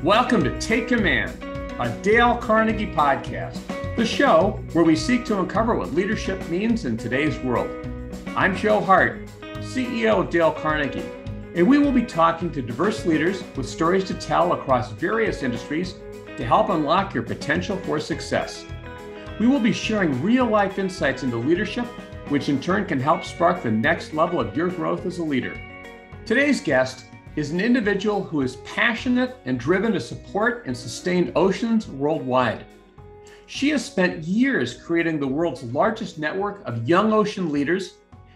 Welcome to Take Command, a Dale Carnegie podcast, the show where we seek to uncover what leadership means in today's world. I'm Joe Hart, CEO of Dale Carnegie, and we will be talking to diverse leaders with stories to tell across various industries to help unlock your potential for success. We will be sharing real-life insights into leadership, which in turn can help spark the next level of your growth as a leader. Today's guest is an individual who is passionate and driven to support and sustain oceans worldwide. She has spent years creating the world's largest network of young ocean leaders,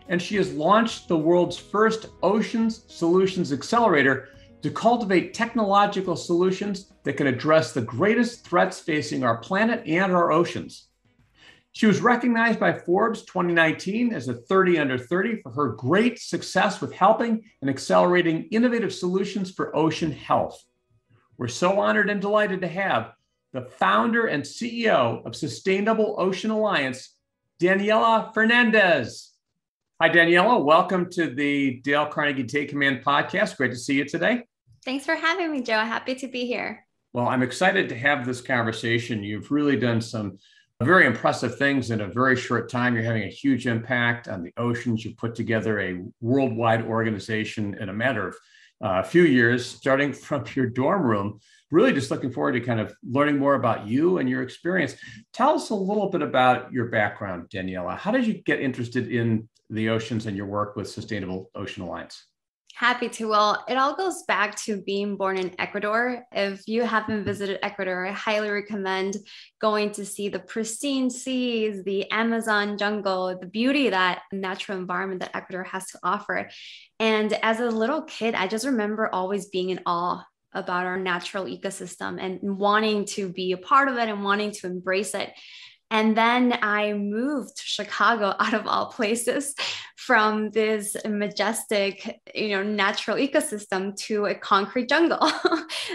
and she has launched the world's first Ocean Solutions Accelerator to cultivate technological solutions that can address the greatest threats facing our planet and our oceans. She was recognized by Forbes 2019 as a 30 under 30 for her great success with helping and accelerating innovative solutions for ocean health. We're so honored and delighted to have the founder and CEO of Sustainable Ocean Alliance, Daniela Fernandez. Hi, Daniela. Welcome to the Dale Carnegie Take Command podcast. Great to see you today. Thanks for having me, Joe. Happy to be here. Well, I'm excited to have this conversation. You've really done some very impressive things in a very short time. You're having a huge impact on the oceans. You put together a worldwide organization in a matter of a few years, starting from your dorm room. Really just looking forward to kind of learning more about you and your experience. Tell us a little bit about your background, Daniela. How did you get interested in the oceans and your work with Sustainable Ocean Alliance? Happy to. Well, it all goes back to being born in Ecuador. If you haven't visited Ecuador, I highly recommend going to see the pristine seas, the Amazon jungle, the beauty, that natural environment that Ecuador has to offer. And as a little kid, I just remember always being in awe about our natural ecosystem and wanting to be a part of it and wanting to embrace it. And then I moved to Chicago, out of all places, from this majestic, natural ecosystem to a concrete jungle.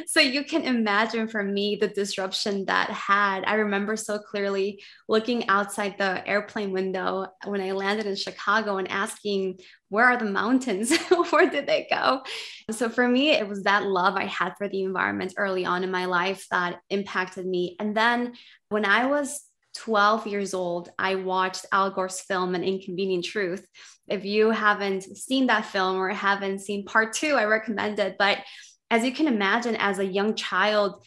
So you can imagine for me the disruption that had. I remember so clearly looking outside the airplane window when I landed in Chicago and asking, where are the mountains? Where did they go? So for me, it was that love I had for the environment early on in my life that impacted me. And then when I was 12 years old, I watched Al Gore's film, An Inconvenient Truth. If you haven't seen that film or haven't seen part 2, I recommend it. But as you can imagine, as a young child,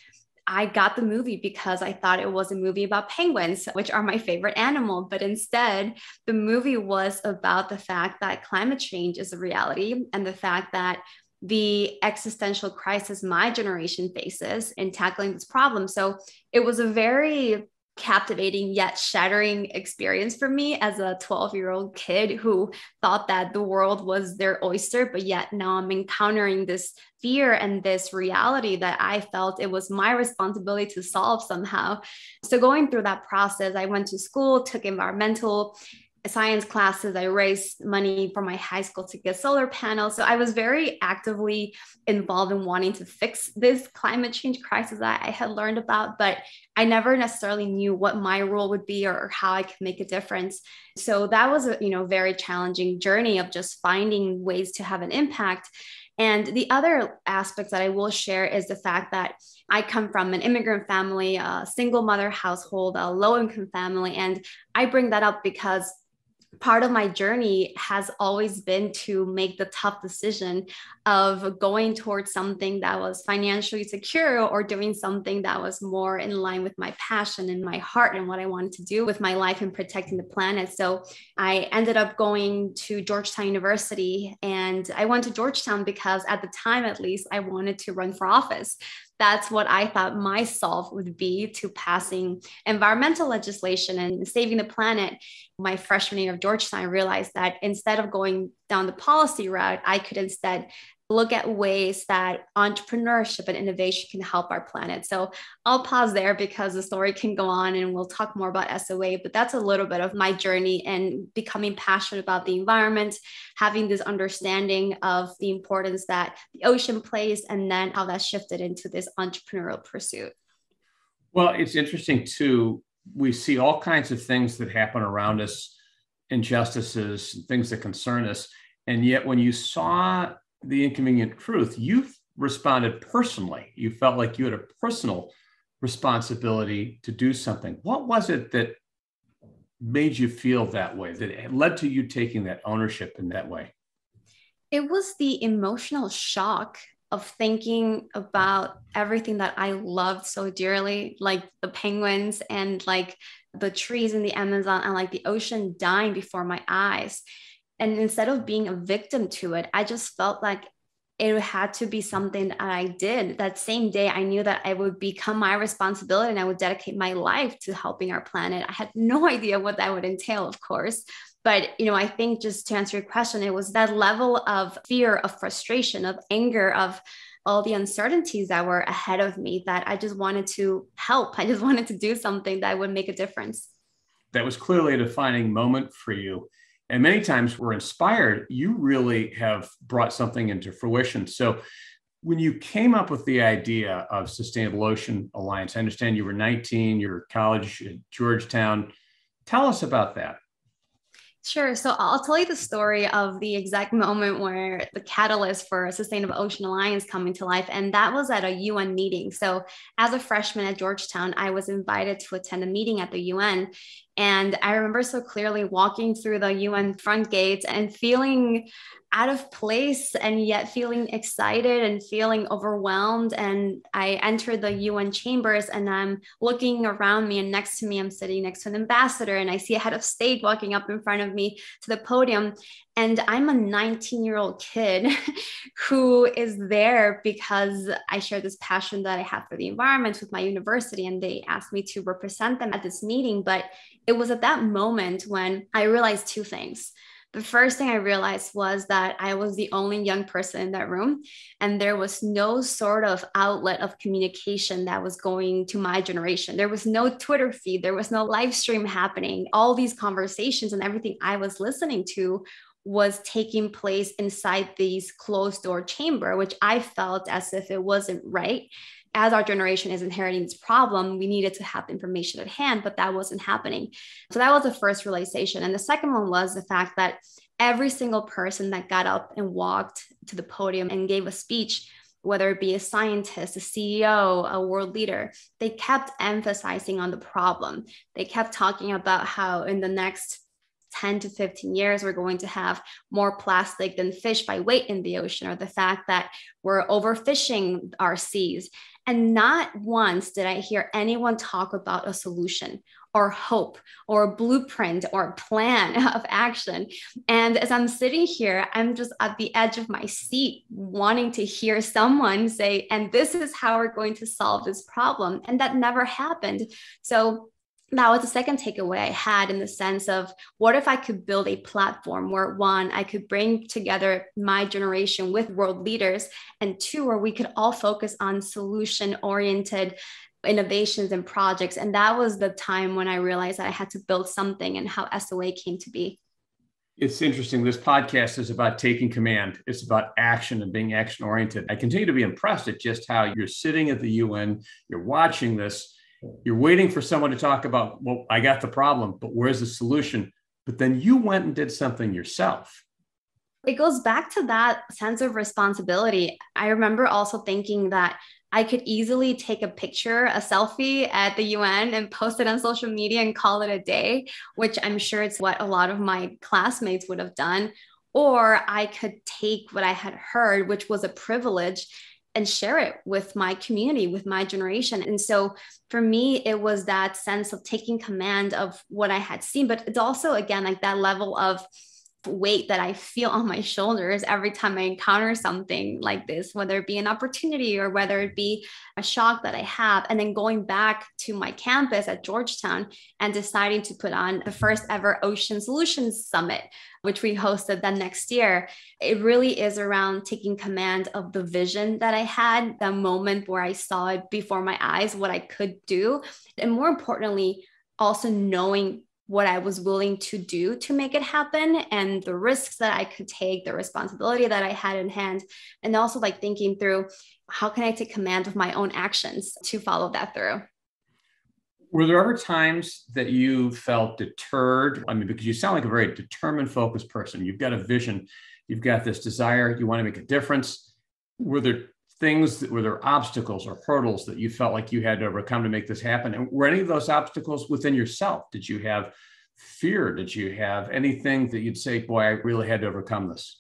I got the movie because I thought it was a movie about penguins, which are my favorite animal. But instead, the movie was about the fact that climate change is a reality and the fact that the existential crisis my generation faces in tackling this problem. So it was a very captivating yet shattering experience for me as a 12-year-old kid who thought that the world was their oyster, but yet now I'm encountering this fear and this reality that I felt it was my responsibility to solve somehow. So going through that process, I went to school, took environmental science classes. I raised money for my high school to get solar panels. So I was very actively involved in wanting to fix this climate change crisis that I had learned about, but I never necessarily knew what my role would be or how I could make a difference. So that was a very challenging journey of just finding ways to have an impact. And the other aspect that I will share is the fact that I come from an immigrant family, a single mother household, a low income family. And I bring that up because part of my journey has always been to make the tough decision of going towards something that was financially secure or doing something that was more in line with my passion and my heart and what I wanted to do with my life and protecting the planet. So I ended up going to Georgetown University, and I went to Georgetown because at the time, at least, I wanted to run for office. That's what I thought my solve would be to passing environmental legislation and saving the planet. My freshman year of Georgetown, I realized that instead of going down the policy route, I could instead look at ways that entrepreneurship and innovation can help our planet. So I'll pause there because the story can go on and we'll talk more about SOA, but that's a little bit of my journey and becoming passionate about the environment, having this understanding of the importance that the ocean plays, and then how that shifted into this entrepreneurial pursuit. Well, it's interesting too. We see all kinds of things that happen around us, injustices, things that concern us. And yet when you saw The Inconvenient Truth, you responded personally. You felt like you had a personal responsibility to do something. What was it that made you feel that way, that led to you taking that ownership in that way? It was the emotional shock of thinking about everything that I loved so dearly, like the penguins and like the trees in the Amazon and like the ocean dying before my eyes. And instead of being a victim to it, I just felt like it had to be something that I did. That same day, I knew that it would become my responsibility and I would dedicate my life to helping our planet. I had no idea what that would entail, of course. But, I think just to answer your question, it was that level of fear, of frustration, of anger, of all the uncertainties that were ahead of me that I just wanted to help. I just wanted to do something that would make a difference. That was clearly a defining moment for you. And many times we're inspired. You really have brought something into fruition. So when you came up with the idea of Sustainable Ocean Alliance, I understand you were 19, you were at college at Georgetown. Tell us about that. Sure. So I'll tell you the story of the exact moment where the catalyst for Sustainable Ocean Alliance coming to life. And that was at a UN meeting. So as a freshman at Georgetown, I was invited to attend a meeting at the UN. And I remember so clearly walking through the UN front gates and feeling out of place and yet feeling excited and feeling overwhelmed. And I entered the UN chambers and I'm looking around me, and next to me, I'm sitting next to an ambassador, and I see a head of state walking up in front of me to the podium. And I'm a 19-year-old kid who is there because I share this passion that I have for the environment with my university, and they asked me to represent them at this meeting. But it was at that moment when I realized two things. The first thing I realized was that I was the only young person in that room, and there was no sort of outlet of communication that was going to my generation. There was no Twitter feed, there was no live stream happening. All these conversations and everything I was listening to was taking place inside these closed door chamber, which I felt as if it wasn't right. As our generation is inheriting this problem, we needed to have the information at hand, but that wasn't happening. So that was the first realization. And the second one was the fact that every single person that got up and walked to the podium and gave a speech, whether it be a scientist, a CEO, a world leader, they kept emphasizing on the problem. They kept talking about how in the next 10 to 15 years, we're going to have more plastic than fish by weight in the ocean, or the fact that we're overfishing our seas. And not once did I hear anyone talk about a solution or hope or a blueprint or a plan of action. And as I'm sitting here, I'm just at the edge of my seat wanting to hear someone say, and this is how we're going to solve this problem. And that never happened. So that was the second takeaway I had, in the sense of, what if I could build a platform where, one, I could bring together my generation with world leaders, and two, where we could all focus on solution-oriented innovations and projects. And that was the time when I realized that I had to build something, and how SOA came to be. It's interesting. This podcast is about taking command. It's about action and being action-oriented. I continue to be impressed at just how you're sitting at the UN, you're watching this, you're waiting for someone to talk about, well, I got the problem, but where's the solution? But then you went and did something yourself. It goes back to that sense of responsibility. I remember also thinking that I could easily take a picture, a selfie at the UN and post it on social media and call it a day, which I'm sure it's what a lot of my classmates would have done. Or I could take what I had heard, which was a privilege, and share it with my community, with my generation. And so for me, it was that sense of taking command of what I had seen, but it's also, again, like that level of weight that I feel on my shoulders every time I encounter something like this, whether it be an opportunity or whether it be a shock that I have. And then going back to my campus at Georgetown and deciding to put on the first ever Ocean Solutions Summit, which we hosted the next year. It really is around taking command of the vision that I had, the moment where I saw it before my eyes, what I could do. And more importantly, also knowing what I was willing to do to make it happen, and the risks that I could take, the responsibility that I had in hand, and also like thinking through, how can I take command of my own actions to follow that through? Were there ever times that you felt deterred? I mean, because you sound like a very determined, focused person. You've got a vision, you've got this desire, you want to make a difference. Were there things that were there obstacles or hurdles that you felt like you had to overcome to make this happen? And were any of those obstacles within yourself? Did you have fear? Did you have anything that you'd say, boy, I really had to overcome this?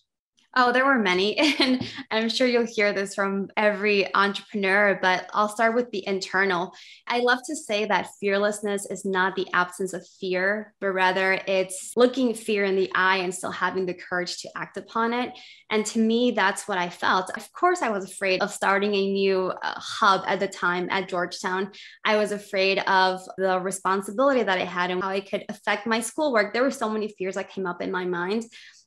Oh, there were many. And I'm sure you'll hear this from every entrepreneur, but I'll start with the internal. I love to say that fearlessness is not the absence of fear, but rather it's looking fear in the eye and still having the courage to act upon it. And to me, that's what I felt. Of course, I was afraid of starting a new hub at the time at Georgetown. I was afraid of the responsibility that I had and how it could affect my schoolwork. There were so many fears that came up in my mind.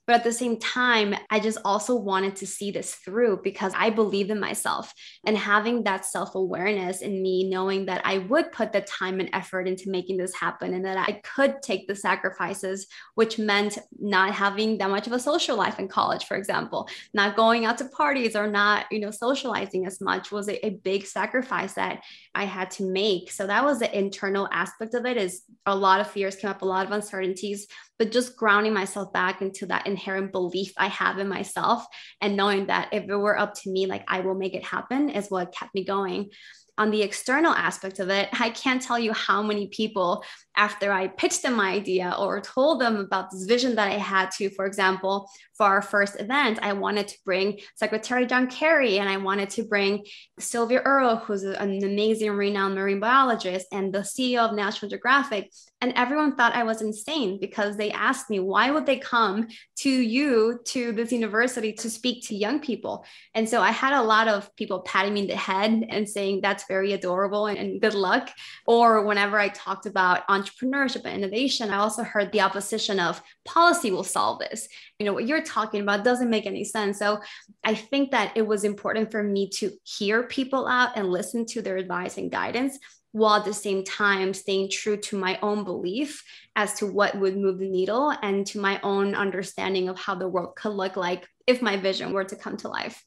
But at the same time, I just also wanted to see this through because I believed in myself, and having that self-awareness in me, knowing that I would put the time and effort into making this happen and that I could take the sacrifices, which meant not having that much of a social life in college, for example, not going out to parties or not, socializing as much was a big sacrifice that I had to make. So that was the internal aspect of it. Is a lot of fears came up, a lot of uncertainties, but just grounding myself back into that inherent belief I have in myself and knowing that if it were up to me, like I will make it happen is what kept me going. On the external aspect of it, I can't tell you how many people, after I pitched them my idea or told them about this vision that I had to, for example, for our first event, I wanted to bring Secretary John Kerry and I wanted to bring Sylvia Earle, who's an amazing renowned marine biologist and the CEO of National Geographic. And everyone thought I was insane because they asked me, why would they come to this university to speak to young people? And so I had a lot of people patting me in the head and saying, that's very adorable and good luck. Or whenever I talked about entrepreneurship and innovation, I also heard the opposition of policy will solve this. What you're talking about doesn't make any sense. So I think that it was important for me to hear people out and listen to their advice and guidance, while at the same time staying true to my own belief as to what would move the needle and to my own understanding of how the world could look like if my vision were to come to life.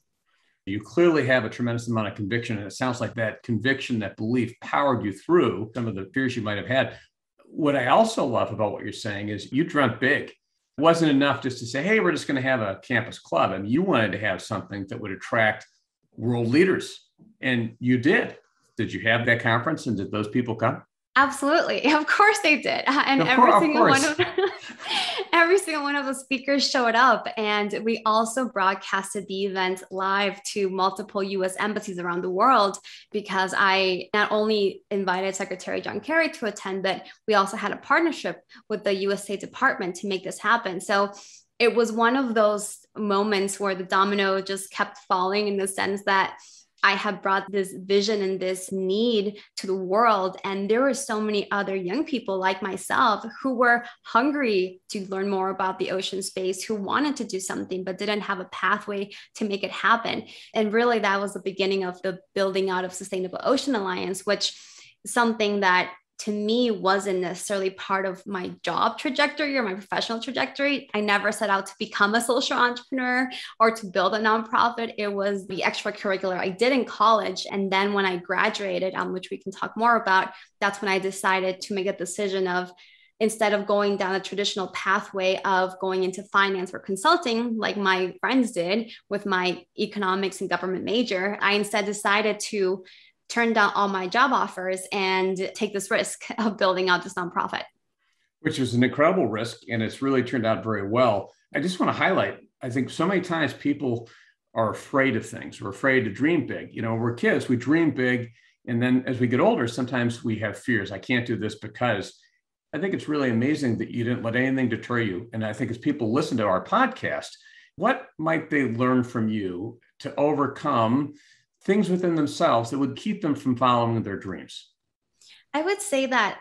You clearly have a tremendous amount of conviction, and it sounds like that conviction, that belief powered you through some of the fears you might have had. What I also love about what you're saying is you dreamt big. It wasn't enough just to say, hey, we're just going to have a campus club. I mean, you wanted to have something that would attract world leaders, and you did. Did you have that conference, and did those people come? Absolutely. Of course they did. And every single one of the speakers showed up. And we also broadcasted the event live to multiple US embassies around the world, because I not only invited Secretary John Kerry to attend, but we also had a partnership with the US State Department to make this happen. So it was one of those moments where the domino just kept falling, in the sense that I have brought this vision and this need to the world. And there were so many other young people like myself who were hungry to learn more about the ocean space, who wanted to do something, but didn't have a pathway to make it happen. And really, that was the beginning of the building out of Sustainable Ocean Alliance, which is something that to me wasn't necessarily part of my job trajectory or my professional trajectory. I never set out to become a social entrepreneur or to build a nonprofit. It was the extracurricular I did in college. And then when I graduated, which we can talk more about, that's when I decided to make a decision of, instead of going down a traditional pathway of going into finance or consulting, like my friends did with my economics and government major, I instead decided to turn down all my job offers and take this risk of building out this nonprofit. Which was an incredible risk, and it's really turned out very well. I just want to highlight, I think so many times people are afraid of things. We're afraid to dream big. We're kids, we dream big. And then as we get older, sometimes we have fears. I can't do this because. I think it's really amazing that you didn't let anything deter you. And I think as people listen to our podcast, what might they learn from you to overcome things within themselves that would keep them from following their dreams? I would say that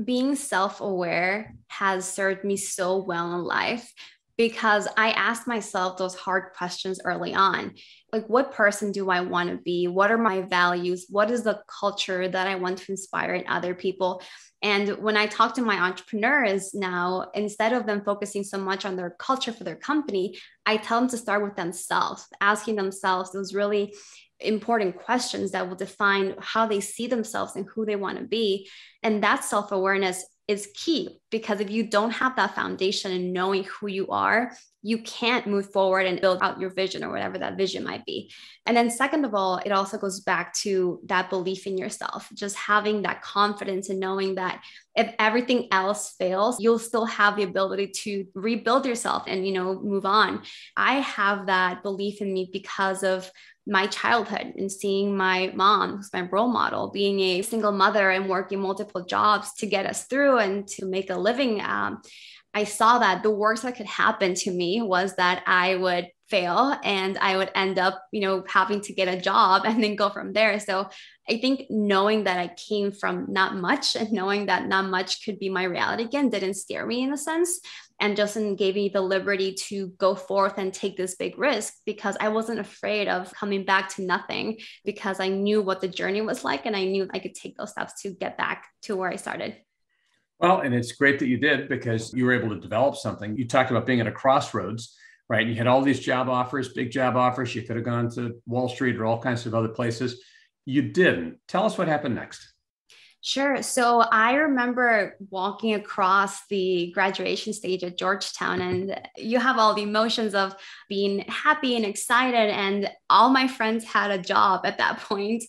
being self-aware has served me so well in life, because I asked myself those hard questions early on. Like, what person do I want to be? What are my values? What is the culture that I want to inspire in other people? And when I talk to my entrepreneurs now, instead of them focusing so much on their culture for their company, I tell them to start with themselves, asking themselves those really important questions that will define how they see themselves and who they want to be. And that self-awareness is key, Because if you don't have that foundation and knowing who you are, you can't move forward and build out your vision or whatever that vision might be. And then second of all, it also goes back to that belief in yourself, just having that confidence and knowing that if everything else fails, you'll still have the ability to rebuild yourself and, move on. I have that belief in me because of my childhood and seeing my mom, who's my role model, being a single mother and working multiple jobs to get us through and to make a living. I saw that the worst that could happen to me was that I would fail and I would end up, having to get a job and then go from there. So I think knowing that I came from not much and knowing that not much could be my reality again didn't scare me in a sense. And Justin gave me the liberty to go forth and take this big risk because I wasn't afraid of coming back to nothing because I knew what the journey was like and I knew I could take those steps to get back to where I started. Well, and it's great that you did because you were able to develop something. You talked about being at a crossroads, right? You had all these job offers, big job offers. You could have gone to Wall Street or all kinds of other places. You didn't. Tell us what happened next. Sure. So I remember walking across the graduation stage at Georgetown, and you have all the emotions of being happy and excited. And all my friends had a job at that point.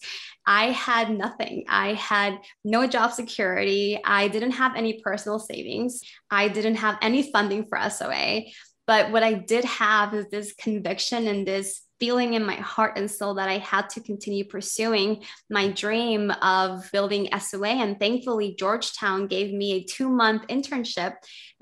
I had nothing. I had no job security. I didn't have any personal savings. I didn't have any funding for SOA. But what I did have is this conviction and this feeling in my heart and soul that I had to continue pursuing my dream of building SOA. And thankfully, Georgetown gave me a 2-month internship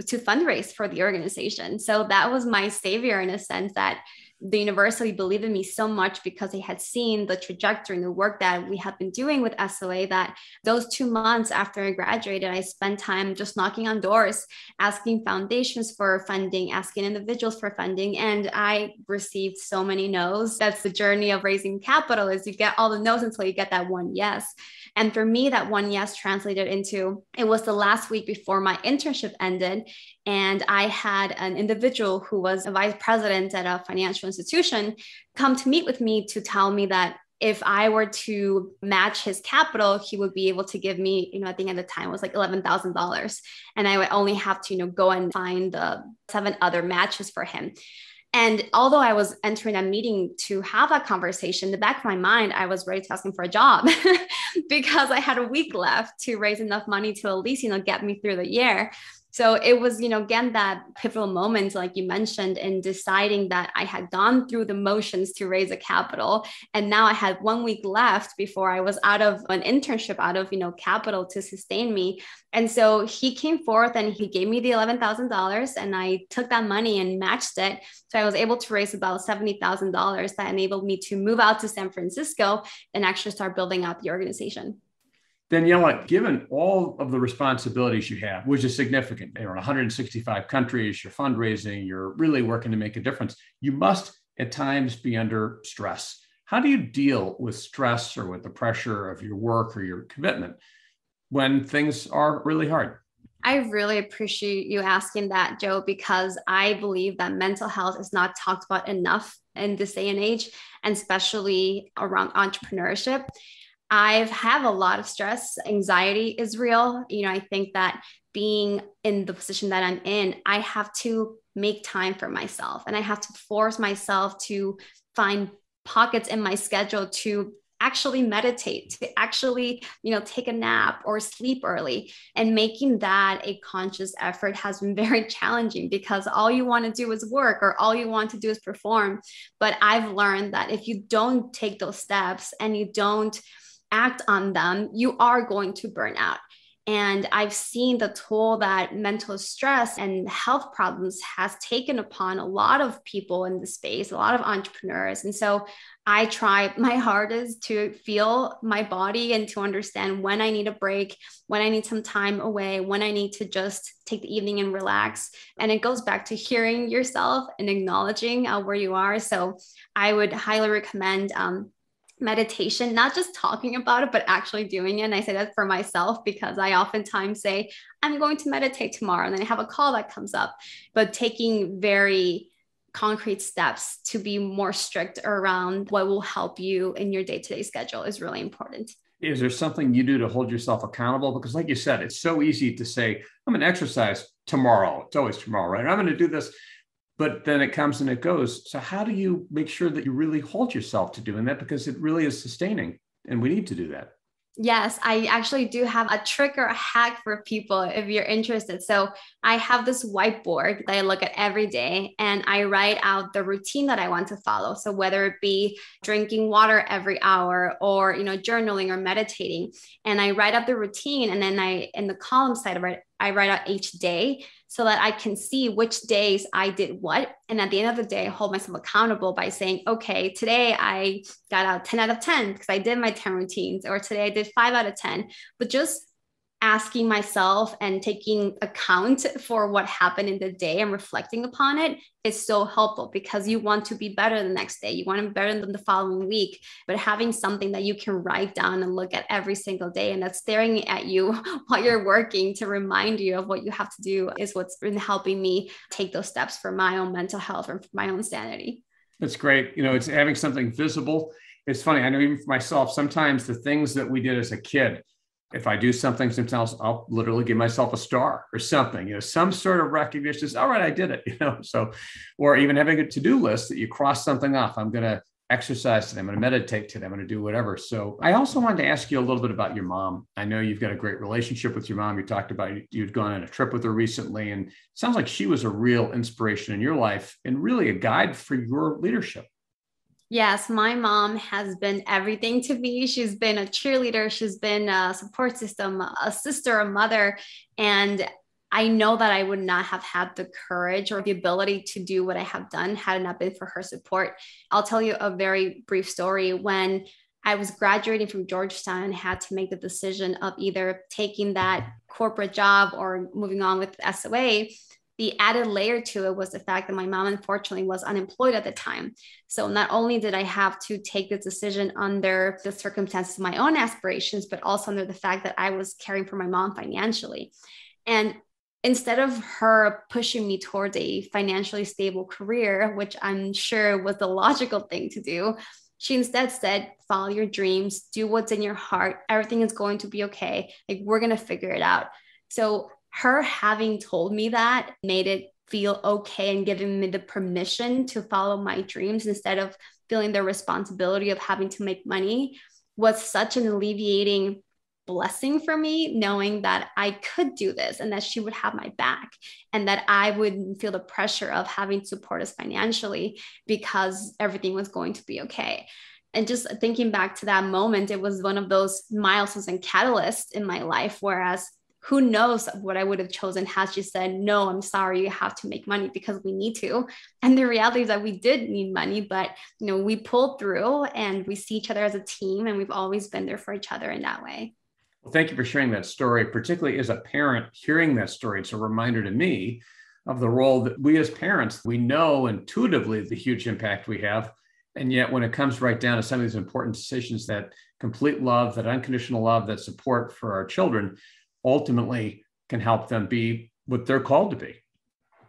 to fundraise for the organization. So that was my savior in a sense that the university believed in me so much because they had seen the trajectory and the work that we had been doing with SOA that those 2 months after I graduated, I spent time just knocking on doors, asking foundations for funding, asking individuals for funding. And I received so many no's. That's the journey of raising capital is you get all the no's until you get that one yes. And for me, that one yes translated into, it was the last week before my internship ended. And I had an individual who was a vice president at a financial institution come to meet with me to tell me that if I were to match his capital, he would be able to give me, I think at the time it was like $11,000. And I would only have to, go and find the 7 other matches for him. And although I was entering a meeting to have that conversation, in the back of my mind, I was ready to ask him for a job because I had a week left to raise enough money to at least, get me through the year. So it was, again, that pivotal moment, like you mentioned, in deciding that I had gone through the motions to raise a capital. And now I had 1 week left before I was out of an internship, out of, capital to sustain me. And so he came forth and he gave me the $11,000 and I took that money and matched it. So I was able to raise about $70,000 that enabled me to move out to San Francisco and actually start building out the organization. Daniela, given all of the responsibilities you have, which is significant, you're in 165 countries, you're fundraising, you're really working to make a difference, you must at times be under stress. How do you deal with stress or with the pressure of your work or your commitment when things are really hard? I really appreciate you asking that, Joe, because I believe that mental health is not talked about enough in this day and age, and especially around entrepreneurship. I've had a lot of stress. Anxiety is real. I think that being in the position that I'm in, I have to make time for myself and I have to force myself to find pockets in my schedule to actually meditate, to actually, take a nap or sleep early. And making that a conscious effort has been very challenging because all you want to do is work or all you want to do is perform. But I've learned that if you don't take those steps and you don't act on them, you are going to burn out. And I've seen the toll that mental stress and health problems has taken upon a lot of people in the space, a lot of entrepreneurs. And so I try my hardest to feel my body and to understand when I need a break, when I need some time away, when I need to just take the evening and relax. And it goes back to hearing yourself and acknowledging where you are. So I would highly recommend meditation, not just talking about it, but actually doing it. And I say that for myself because I oftentimes say, I'm going to meditate tomorrow. And then I have a call that comes up, but taking very concrete steps to be more strict around what will help you in your day-to-day schedule is really important. Is there something you do to hold yourself accountable? Because like you said, it's so easy to say, I'm going to exercise tomorrow. It's always tomorrow, right? I'm going to do this, but then it comes and it goes. So how do you make sure that you really hold yourself to doing that? Because it really is sustaining and we need to do that. Yes, I actually do have a trick or a hack for people if you're interested. So I have this whiteboard that I look at every day and I write out the routine that I want to follow. So whether it be drinking water every hour or, journaling or meditating, and I write up the routine and then in the column side of it, I write out each day so that I can see which days I did what. And at the end of the day, I hold myself accountable by saying, okay, today I got out 10 out of 10 because I did my 10 routines, or today I did 5 out of 10. But just asking myself and taking account for what happened in the day and reflecting upon it is so helpful, because you want to be better the next day. You want to be better than the following week, but having something that you can write down and look at every single day and that's staring at you while you're working to remind you of what you have to do is what's been helping me take those steps for my own mental health or for my own sanity. That's great. It's having something visible. It's funny. I know even for myself, sometimes the things that we did as a kid, if I do something, sometimes I'll literally give myself a star or something, some sort of recognition. All right, I did it, so, or even having a to-do list that you cross something off. I'm going to exercise today. I'm going to meditate today. I'm going to do whatever. So I also wanted to ask you a little bit about your mom. I know you've got a great relationship with your mom. You talked about you'd gone on a trip with her recently, and it sounds like she was a real inspiration in your life and really a guide for your leadership. Yes, my mom has been everything to me. She's been a cheerleader. She's been a support system, a sister, a mother. And I know that I would not have had the courage or the ability to do what I have done had it not been for her support. I'll tell you a very brief story. When I was graduating from Georgetown and had to make the decision of either taking that corporate job or moving on with SOA, the added layer to it was the fact that my mom, unfortunately, was unemployed at the time. So not only did I have to take this decision under the circumstances of my own aspirations, but also under the fact that I was caring for my mom financially. And instead of her pushing me towards a financially stable career, which I'm sure was the logical thing to do, she instead said, follow your dreams, do what's in your heart. Everything is going to be okay. Like, we're going to figure it out. So her having told me that made it feel okay and giving me the permission to follow my dreams instead of feeling the responsibility of having to make money was such an alleviating blessing for me, knowing that I could do this and that she would have my back and that I wouldn't feel the pressure of having to support us financially because everything was going to be okay. And just thinking back to that moment, it was one of those milestones and catalysts in my life, whereas who knows what I would have chosen had she said, no, I'm sorry, you have to make money because we need to. And the reality is that we did need money, but we pulled through and we see each other as a team, and we've always been there for each other in that way. Well, thank you for sharing that story, particularly as a parent hearing that story. It's a reminder to me of the role that we as parents, we know intuitively the huge impact we have. And yet when it comes right down to some of these important decisions, that complete love, that unconditional love, that support for our children ultimately can help them be what they're called to be.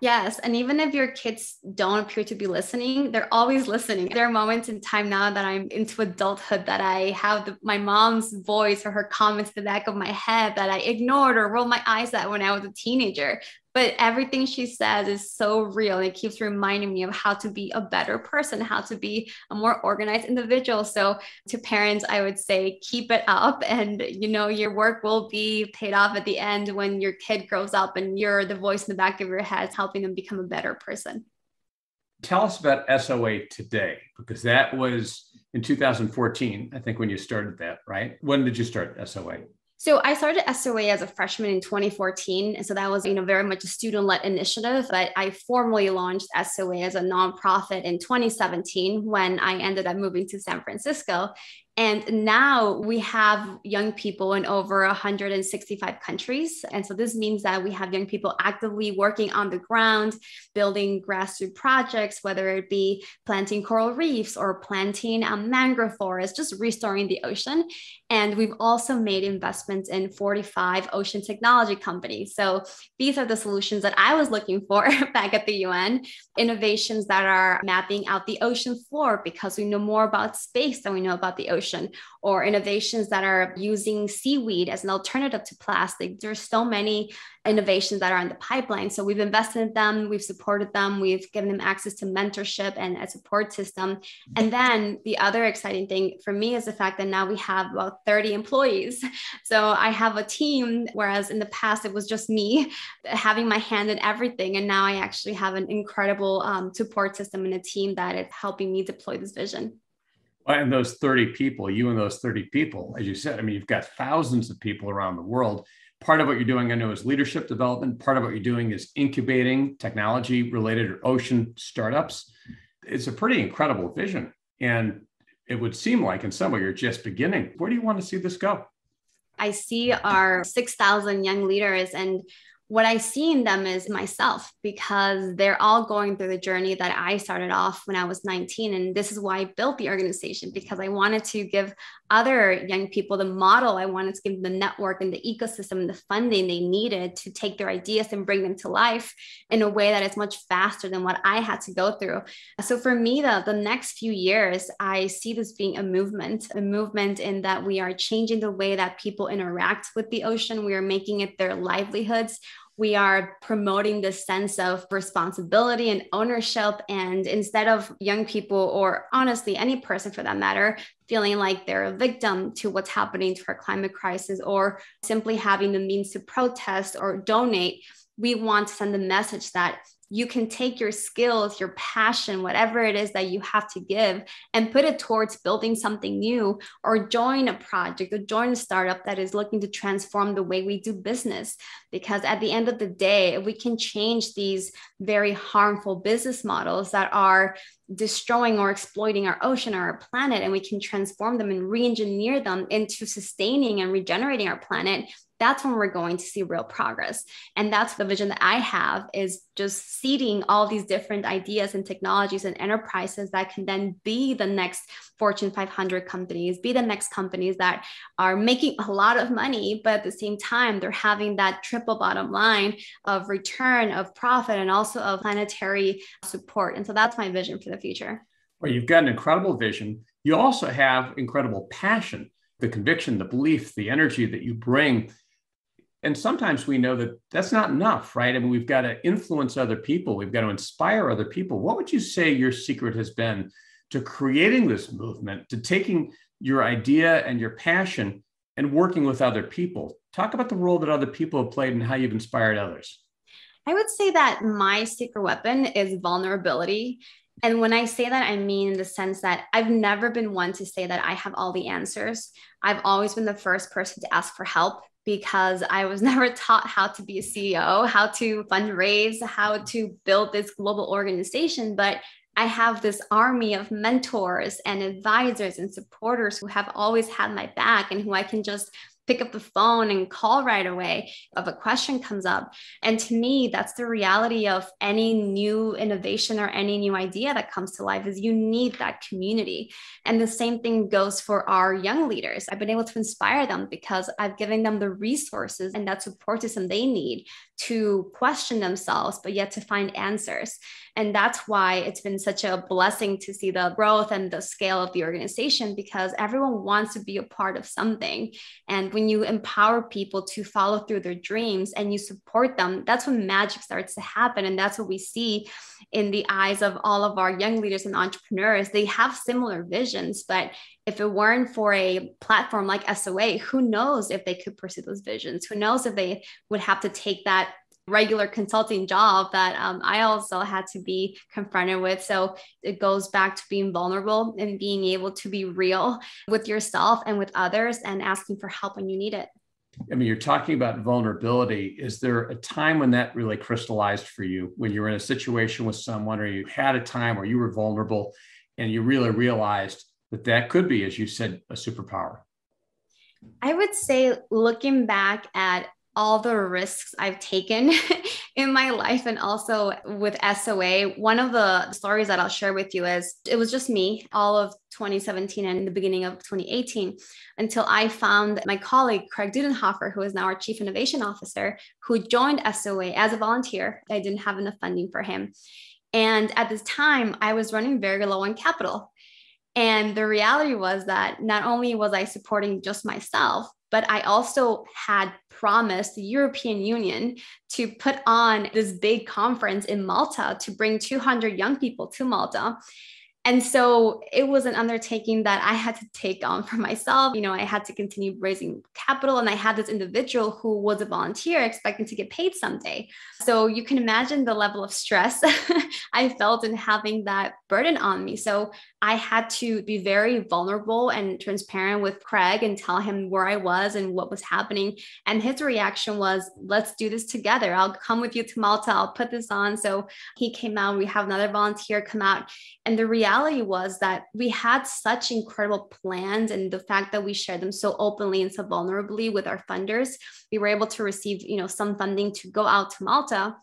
Yes. And even if your kids don't appear to be listening, they're always listening. There are moments in time now that I'm into adulthood that I have my mom's voice or her comments in the back of my head that I ignored or rolled my eyes at when I was a teenager. But everything she says is so real. And it keeps reminding me of how to be a better person, how to be a more organized individual. So to parents, I would say, keep it up and, your work will be paid off at the end when your kid grows up and you're the voice in the back of your head helping them become a better person. Tell us about SOA today, because that was in 2014, I think, when you started that, right? When did you start SOA? So I started SOA as a freshman in 2014. And so that was, very much a student-led initiative, but I formally launched SOA as a nonprofit in 2017 when I ended up moving to San Francisco. And now we have young people in over 165 countries. And so this means that we have young people actively working on the ground, building grassroots projects, whether it be planting coral reefs or planting mangrove forests, just restoring the ocean. And we've also made investments in 45 ocean technology companies. So these are the solutions that I was looking for back at the UN, innovations that are mapping out the ocean floor, because we know more about space than we know about the ocean. ocean, or innovations that are using seaweed as an alternative to plastic. There's so many innovations that are in the pipeline. So we've invested in them, we've supported them, we've given them access to mentorship and a support system. And then the other exciting thing for me is the fact that now we have about 30 employees. So I have a team, whereas in the past it was just me having my hand in everything. And now I actually have an incredible support system and a team that is helping me deploy this vision. And those 30 people, you and those 30 people, as you said, I mean, you've got thousands of people around the world. Part of what you're doing, I know, is leadership development. Part of what you're doing is incubating technology-related or ocean startups. It's a pretty incredible vision. And it would seem like in some way you're just beginning. Where do you want to see this go? I see our 6,000 young leaders, and what I see in them is myself, because they're all going through the journey that I started off when I was 19. And this is why I built the organization, because I wanted to give other young people the model. I wanted to give them the network and the ecosystem and the funding they needed to take their ideas and bring them to life in a way that is much faster than what I had to go through. So for me, the next few years, I see this being a movement in that we are changing the way that people interact with the ocean. We are making it their livelihoods. We are promoting this sense of responsibility and ownership. And instead of young people, or honestly, any person for that matter, feeling like they're a victim to what's happening to our climate crisis, or simply having the means to protest or donate, we want to send a message that you can take your skills, your passion, whatever it is that you have to give, and put it towards building something new, or join a project or join a startup that is looking to transform the way we do business. Because at the end of the day, we can change these very harmful business models that are destroying or exploiting our ocean or our planet, and we can transform them and re-engineer them into sustaining and regenerating our planet. That's when we're going to see real progress. And that's the vision that I have, is just seeding all these different ideas and technologies and enterprises that can then be the next Fortune 500 companies, be the next companies that are making a lot of money, but at the same time, they're having that triple bottom line of return, of profit, and also of planetary support. And so that's my vision for the future. Well, you've got an incredible vision. You also have incredible passion, the conviction, the belief, the energy that you bring. And sometimes we know that that's not enough, right? I mean, we've got to influence other people. We've got to inspire other people. What would you say your secret has been to creating this movement, to taking your idea and your passion and working with other people? Talk about the role that other people have played and how you've inspired others. I would say that my secret weapon is vulnerability. And when I say that, I mean in the sense that I've never been one to say that I have all the answers. I've always been the first person to ask for help, because I was never taught how to be a CEO, how to fundraise, how to build this global organization. But I have this army of mentors and advisors and supporters who have always had my back, and who I can just pick up the phone and call right away if a question comes up. And to me, that's the reality of any new innovation or any new idea that comes to life, is you need that community. And the same thing goes for our young leaders. I've been able to inspire them because I've given them the resources and that support system they need to question themselves, but yet to find answers. And that's why it's been such a blessing to see the growth and the scale of the organization, because everyone wants to be a part of something. And when you empower people to follow through their dreams and you support them, that's when magic starts to happen. And that's what we see in the eyes of all of our young leaders and entrepreneurs. They have similar visions, but if it weren't for a platform like SOA, who knows if they could pursue those visions? Who knows if they would have to take that regular consulting job that I also had to be confronted with. So it goes back to being vulnerable and being able to be real with yourself and with others, and asking for help when you need it. I mean, you're talking about vulnerability. Is there a time when that really crystallized for you, when you were in a situation with someone, or you had a time where you were vulnerable and you really realized that that could be, as you said, a superpower? I would say, looking back at all the risks I've taken in my life, and also with SOA, one of the stories that I'll share with you is it was just me all of 2017 and the beginning of 2018, until I found my colleague, Craig Dudenhofer, who is now our Chief Innovation Officer, who joined SOA as a volunteer. I didn't have enough funding for him. And at this time, I was running very low on capital. And the reality was that not only was I supporting just myself, but I also had promised the European Union to put on this big conference in Malta to bring 200 young people to Malta. And so it was an undertaking that I had to take on for myself. I had to continue raising capital, and I had this individual who was a volunteer expecting to get paid someday. So you can imagine the level of stress I felt in having that burden on me. So I had to be very vulnerable and transparent with Craig and tell him where I was and what was happening. And his reaction was, let's do this together. I'll come with you to Malta. I'll put this on. So he came out. We have another volunteer come out. And the reality was that we had such incredible plans, and the fact that we shared them so openly and so vulnerably with our funders, we were able to receive, some funding to go out to Malta.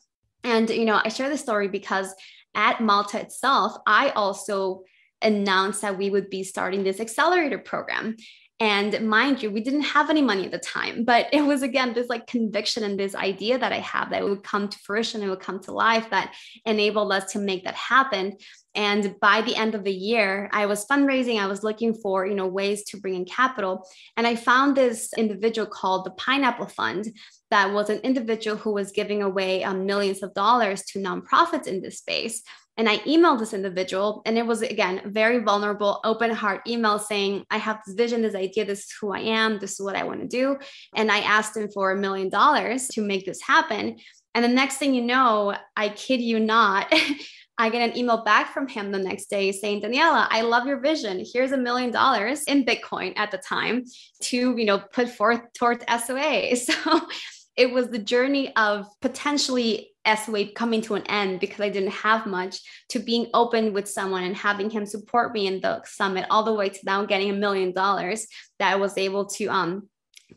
And, I share this story because at Malta itself, I also announced that we would be starting this accelerator program. And mind you, we didn't have any money at the time, but it was, again, this like conviction and this idea that I have that it would come to fruition, it would come to life, that enabled us to make that happen. And by the end of the year, I was fundraising. I was looking for, ways to bring in capital. And I found this individual called the Pineapple Fund that was an individual who was giving away millions of dollars to nonprofits in this space. And I emailed this individual, and it was, again, very vulnerable, open heart email saying, I have this vision, this idea, this is who I am, this is what I want to do. And I asked him for $1 million to make this happen. And the next thing you know, I kid you not, I get an email back from him the next day saying, Daniela, I love your vision. Here's $1 million in Bitcoin at the time to, put forth towards SOA. So it was the journey of potentially SOA coming to an end because I didn't have much, to being open with someone and having him support me in the summit, all the way to now getting $1 million that I was able to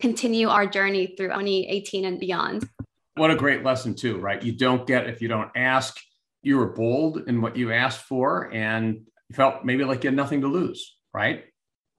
continue our journey through 2018 and beyond. What a great lesson too, right? You don't get if you don't ask. You were bold in what you asked for, and you felt maybe like you had nothing to lose, right?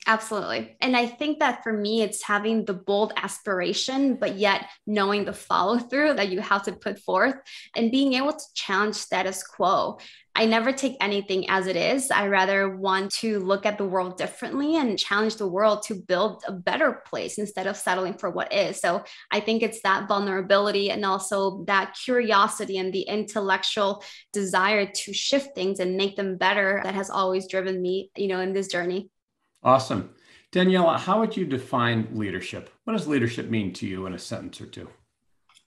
Absolutely. And I think that for me, it's having the bold aspiration, but yet knowing the follow through that you have to put forth and being able to challenge status quo. I never take anything as it is. I rather want to look at the world differently and challenge the world to build a better place instead of settling for what is. So I think it's that vulnerability and also that curiosity and the intellectual desire to shift things and make them better that has always driven me, in this journey. Awesome. Daniela, how would you define leadership? What does leadership mean to you in a sentence or two?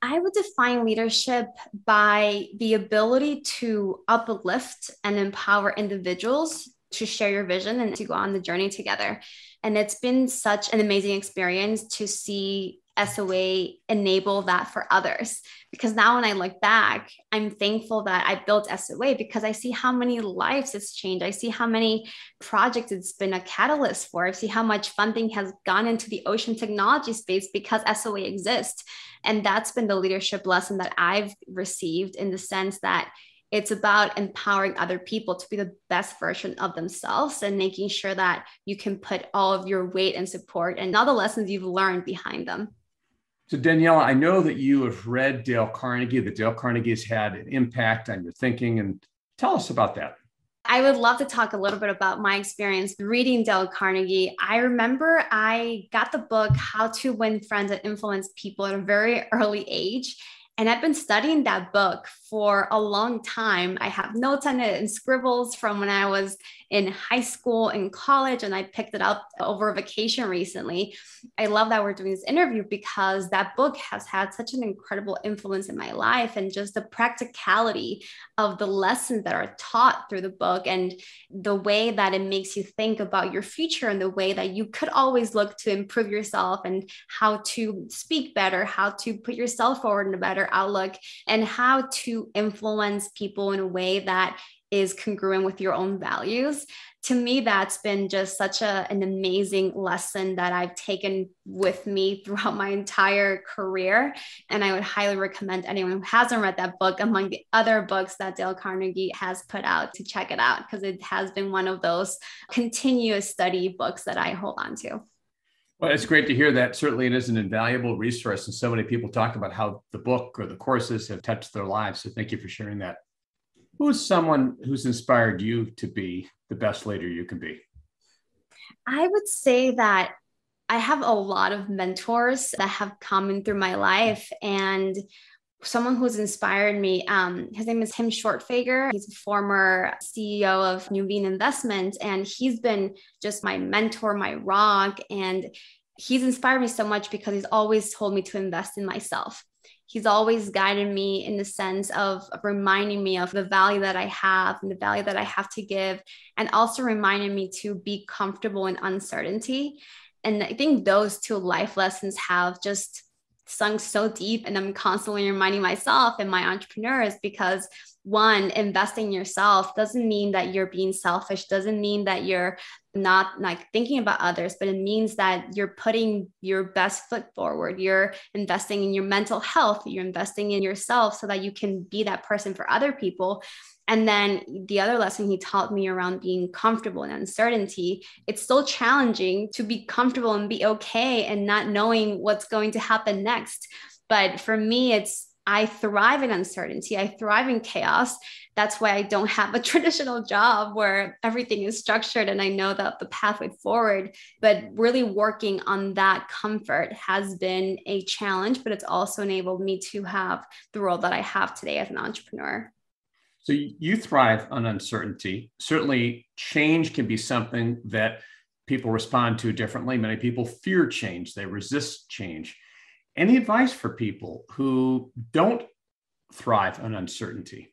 I would define leadership by the ability to uplift and empower individuals to share your vision and to go on the journey together. And it's been such an amazing experience to see SOA enable that for others. Because now when I look back, I'm thankful that I built SOA because I see how many lives it's changed. I see how many projects it's been a catalyst for. I see how much funding has gone into the ocean technology space because SOA exists. And that's been the leadership lesson that I've received, in the sense that it's about empowering other people to be the best version of themselves and making sure that you can put all of your weight and support and all the lessons you've learned behind them. So Daniela, I know that you have read Dale Carnegie, that Dale Carnegie has had an impact on your thinking, and tell us about that. I would love to talk a little bit about my experience reading Dale Carnegie. I remember I got the book, How to Win Friends and Influence People, at a very early age. And I've been studying that book for a long time. I have notes on it and scribbles from when I was in high school and college, and I picked it up over a vacation recently. I love that we're doing this interview because that book has had such an incredible influence in my life, and just the practicality of the lessons that are taught through the book and the way that it makes you think about your future and the way that you could always look to improve yourself and how to speak better, how to put yourself forward in a better outlook, and how to influence people in a way that is congruent with your own values. To me, that's been just such an amazing lesson that I've taken with me throughout my entire career. And I would highly recommend anyone who hasn't read that book, among the other books that Dale Carnegie has put out, to check it out, because it has been one of those continuous study books that I hold on to. Well, it's great to hear that. Certainly it is an invaluable resource, and so many people talk about how the book or the courses have touched their lives. So thank you for sharing that. Who is someone who's inspired you to be the best leader you can be? I would say that I have a lot of mentors that have come in through my life, and someone who's inspired me. His name is Tim Shortfager. He's a former CEO of Nuveen Investment, and he's been just my mentor, my rock. And he's inspired me so much because he's always told me to invest in myself. He's always guided me in the sense of reminding me of the value that I have and the value that I have to give, and also reminding me to be comfortable in uncertainty. And I think those two life lessons have just sunk so deep. And I'm constantly reminding myself and my entrepreneurs, because one, investing in yourself doesn't mean that you're being selfish, doesn't mean that you're not like thinking about others, but it means that you're putting your best foot forward. You're investing in your mental health, you're investing in yourself so that you can be that person for other people. And then the other lesson he taught me around being comfortable in uncertainty, it's still challenging to be comfortable and be okay and not knowing what's going to happen next. But for me, I thrive in uncertainty. I thrive in chaos. That's why I don't have a traditional job where everything is structured and I know that the pathway forward. But really working on that comfort has been a challenge, but it's also enabled me to have the role that I have today as an entrepreneur. So you thrive on uncertainty. Certainly, change can be something that people respond to differently. Many people fear change, they resist change. Any advice for people who don't thrive on uncertainty?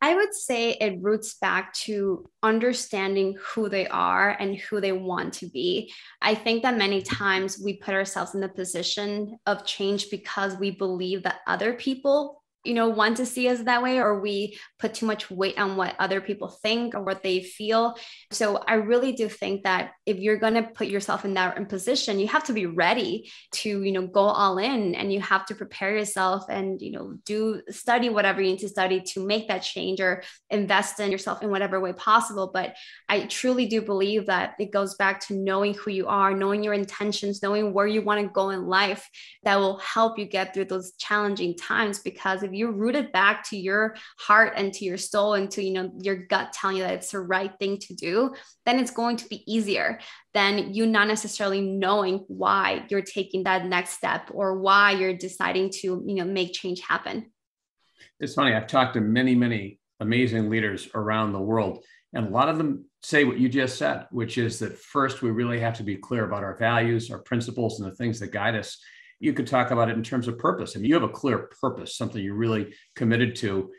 I would say it roots back to understanding who they are and who they want to be. I think that many times we put ourselves in the position of change because we believe that other people want to see us that way, or we put too much weight on what other people think or what they feel. So I really do think that if you're going to put yourself in that position, you have to be ready to, go all in, and you have to prepare yourself and, study whatever you need to study to make that change, or invest in yourself in whatever way possible. But I truly do believe that it goes back to knowing who you are, knowing your intentions, knowing where you want to go in life, that will help you get through those challenging times. Because if you root it back to your heart and to your soul and to your gut telling you that it's the right thing to do, then it's going to be easier than you not necessarily knowing why you're taking that next step or why you're deciding to make change happen. It's funny, I've talked to many amazing leaders around the world, and a lot of them say what you just said, which is that first we really have to be clear about our values, our principles, and the things that guide us. You could talk about it in terms of purpose. I mean, you have a clear purpose, something you're really committed to.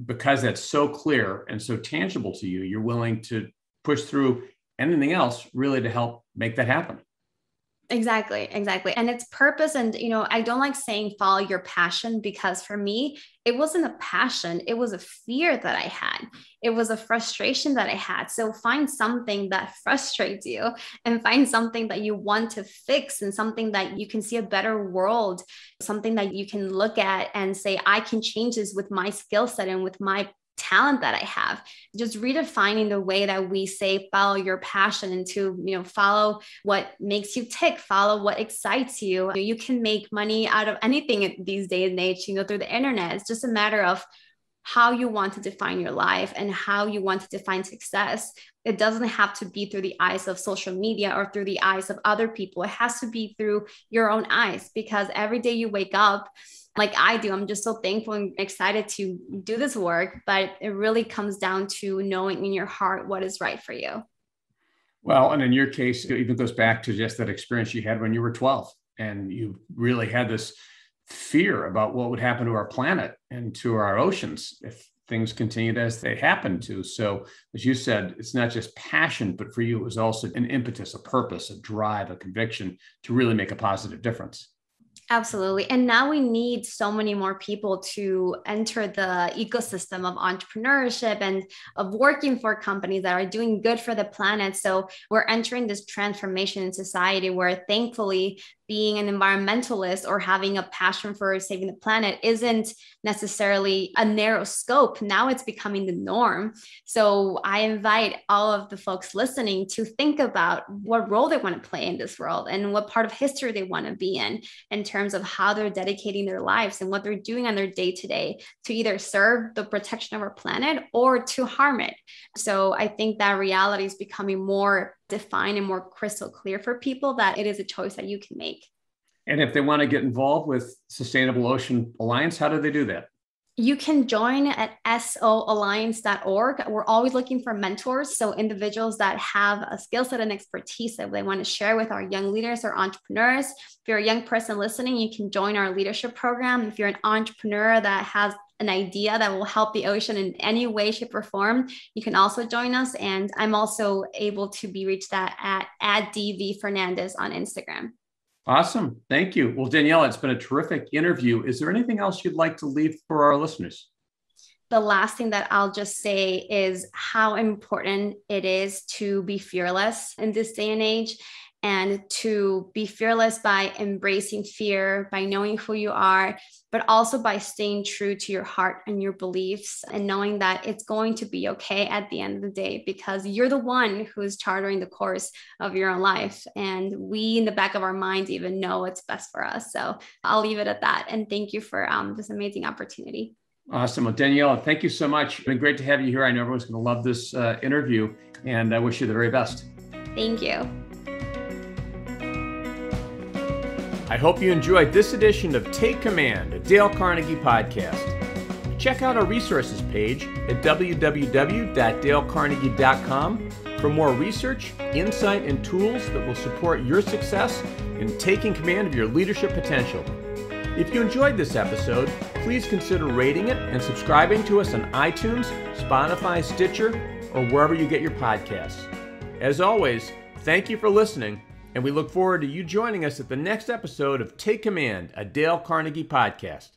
Because that's so clear and so tangible to you, you're willing to push through anything else really to help make that happen. Exactly. And it's purpose. And, I don't like saying follow your passion, because for me, it wasn't a passion. It was a fear that I had. It was a frustration that I had. So find something that frustrates you and find something that you want to fix, and something that you can see a better world, something that you can look at and say, I can change this with my skill set and with my talent that I have. Just redefining the way that we say follow your passion, and to follow what makes you tick, follow what excites you. You can make money out of anything these days and age, through the internet. It's just a matter of how you want to define your life and how you want to define success. It doesn't have to be through the eyes of social media or through the eyes of other people. It has to be through your own eyes, because every day you wake up, like I do, I'm just so thankful and excited to do this work, but it really comes down to knowing in your heart what is right for you. Well, and in your case, it even goes back to just that experience you had when you were 12, and you really had this fear about what would happen to our planet and to our oceans if things continued as they happened to. So as you said, it's not just passion, but for you, it was also an impetus, a purpose, a drive, a conviction to really make a positive difference. Absolutely. And now we need so many more people to enter the ecosystem of entrepreneurship and of working for companies that are doing good for the planet. So we're entering this transformation in society where, thankfully, being an environmentalist or having a passion for saving the planet isn't necessarily a narrow scope. Now it's becoming the norm. So I invite all of the folks listening to think about what role they want to play in this world and what part of history they want to be in terms of how they're dedicating their lives and what they're doing on their day-to-day to either serve the protection of our planet or to harm it. So I think that reality is becoming more define and more crystal clear for people that it is a choice that you can make. And if they want to get involved with Sustainable Ocean Alliance, how do they do that? You can join at soalliance.org. We're always looking for mentors. So individuals that have a skill set and expertise that they want to share with our young leaders or entrepreneurs. If you're a young person listening, you can join our leadership program. If you're an entrepreneur that has an idea that will help the ocean in any way, shape, or form, you can also join us. And I'm also able to be reached at @DV Fernandez on Instagram. Awesome. Thank you. Well, Daniela, it's been a terrific interview. Is there anything else you'd like to leave for our listeners? The last thing that I'll just say is how important it is to be fearless in this day and age, and to be fearless by embracing fear, by knowing who you are, but also by staying true to your heart and your beliefs, and knowing that it's going to be okay at the end of the day, because you're the one who's charting the course of your own life. And we, in the back of our minds, even know what's best for us. So I'll leave it at that. And thank you for this amazing opportunity. Awesome. Well, Daniela, thank you so much. It's been great to have you here. I know everyone's going to love this interview, and I wish you the very best. Thank you. I hope you enjoyed this edition of Take Command, a Dale Carnegie podcast. Check out our resources page at www.dalecarnegie.com for more research, insight, and tools that will support your success in taking command of your leadership potential. If you enjoyed this episode, please consider rating it and subscribing to us on iTunes, Spotify, Stitcher, or wherever you get your podcasts. As always, thank you for listening, and we look forward to you joining us at the next episode of Take Command, a Dale Carnegie podcast.